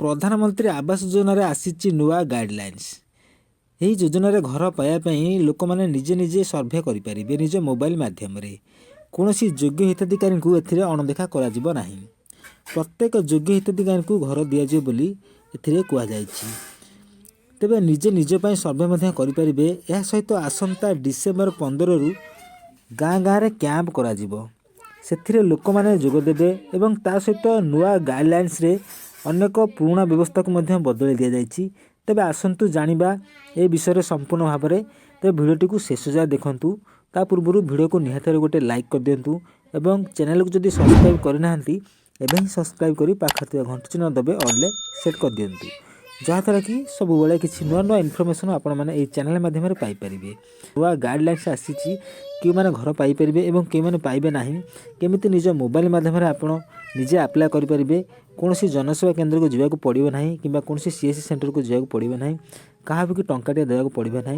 प्रधानमंत्री आवास योजना रे आसीची नुआ गाइडलाइंस। यही योजन घर पाइबापी लोक मैंने निजे निजे सर्भे करेंगे निज मोबाइल मध्यम कौन योग्य हिताधिकारी को अणदेखा कर प्रत्येक योग्य हिताधिकारी को घर दिज्व बोली कहुई। तेबे निजे निजपाई सर्भे करेंगे। यह सहित आसंता डिसेम्बर 15 रु गाँ गाँव कैंप कर लोक मैंने जोगदेवे एवं ता सहित नुआ गाइडलाइंस रे अनेक पुराणा व्यवस्था को बदल दि जाइए। तेबे आसंतु जानिबा ए विषय में संपूर्ण भाव में। तेबे भिडियोटी को शेष जाए देखंतु। ता पूर्व भिडियो को निहाती गोटे लाइक कर दिंतु एवं चैनल को जदि सब्सक्राइब करना एवं सब्सक्राइब कर पाखे घंटी चिन्ह दबे ऑल सेट कर दिंतु जहाँद्वारा कि सब बेले किसी नुआ नुआ इनफॉरमेशन आपण मैंने चैनल माध्यम पाइपर। नुआ गाइडलाइंस आसी कि मैंने घर पाइपर और कि मैंने पाइबे ना केमी निज मोबाइल माध्यम आप निजे आप्लाय करेंगे। कौन सी जनसेवा केन्द्र को जावाक पड़ो ना कि कौन सी सीएससी सेंटर को जावाक पड़ो ना क्या भी टंकाटे देवाक पड़ो ना।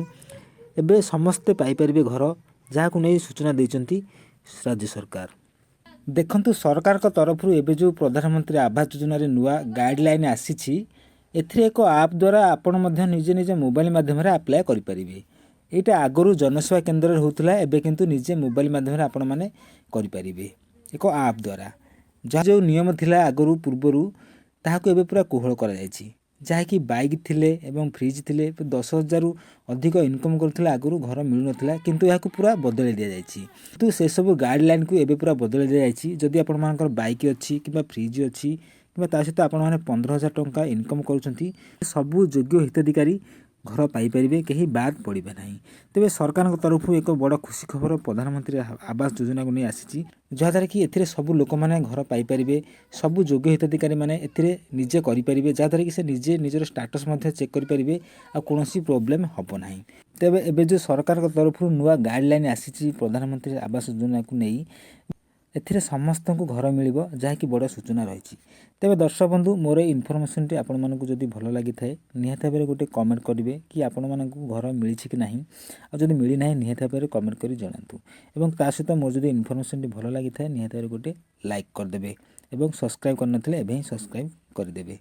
एबे समस्ते पाइपर घर जहाँ को नहीं सूचना देती राज्य सरकार। देखंतु सरकार का तरफ एबे जो प्रधानमंत्री आवास योजना रे नुआ गाइडलाइन आसी एक आप द्वारा आपण निजे निजे मोबाइल माध्यम आप्लाय करेंगे। यहाँ आगु जनसेवा केन्द्र होता एबे किंतु निजे मोबाइल माध्यम आपण मैंने करेंगे एक आप द्वारा। जहाँ जो नियम थिला आगु पूर्वर ताकू एबे पूरा कोहल कर जहाँकि बाइक थिले एवं फ्रिज थिले 10,000 रु अधिक इनकम करथिले आगु घर मिलु नथिला किंतु याकू पूरा बदल दिया जायछि। तो से सब गाइडलाइन को एबे पूरा बदल दिया जायछि। जदि आपण मानकर बाइक अछि किबा फ्रिज अछि किबा ता सहित आपण माने 15,000 टंका इनकम करूछंती सबु योग्य हिताधिकारी घर पाइपर कहीं बाद पड़े ना। तेज सरकार तरफ एक बड़ खुशी खबर प्रधानमंत्री आवास योजना को नहीं आसी जहाँद्वारा कि एथिरे सब लोक मैंने घर पाइपर सब योग्य हिताधिकारी मैंने निजे करेंगे जहाँद्वारा कि से निजे निजर स्टाटस चेक करेंगे आ कौन प्रोब्लेम हम ना। तेबे एबे जो सरकार तरफ नुआ गाइडलाइन आसी प्रधानमंत्री आवास योजना को नहीं एथिरे समस्त को घर मिल जहाँकि बड़ सूचना रही। तेबे दर्शक बंधु मोर इनफॉरमेशन टी आपण मानकु जदि भल लगी थाए निहाती भाव गोटे कमेंट करेंगे कि आपण मानकु घर मिली कि नहीं आ जदि मिली ना निहाती भाव कमेंट कर जनातु एवं ता सहित मोर जदि इनफॉरमेशन टी भल लगी थाए निहाती भाव गोटे लाइक करदेवे एवं सब्सक्राइब करनथिले एबे ही सब्सक्राइब करदेवे।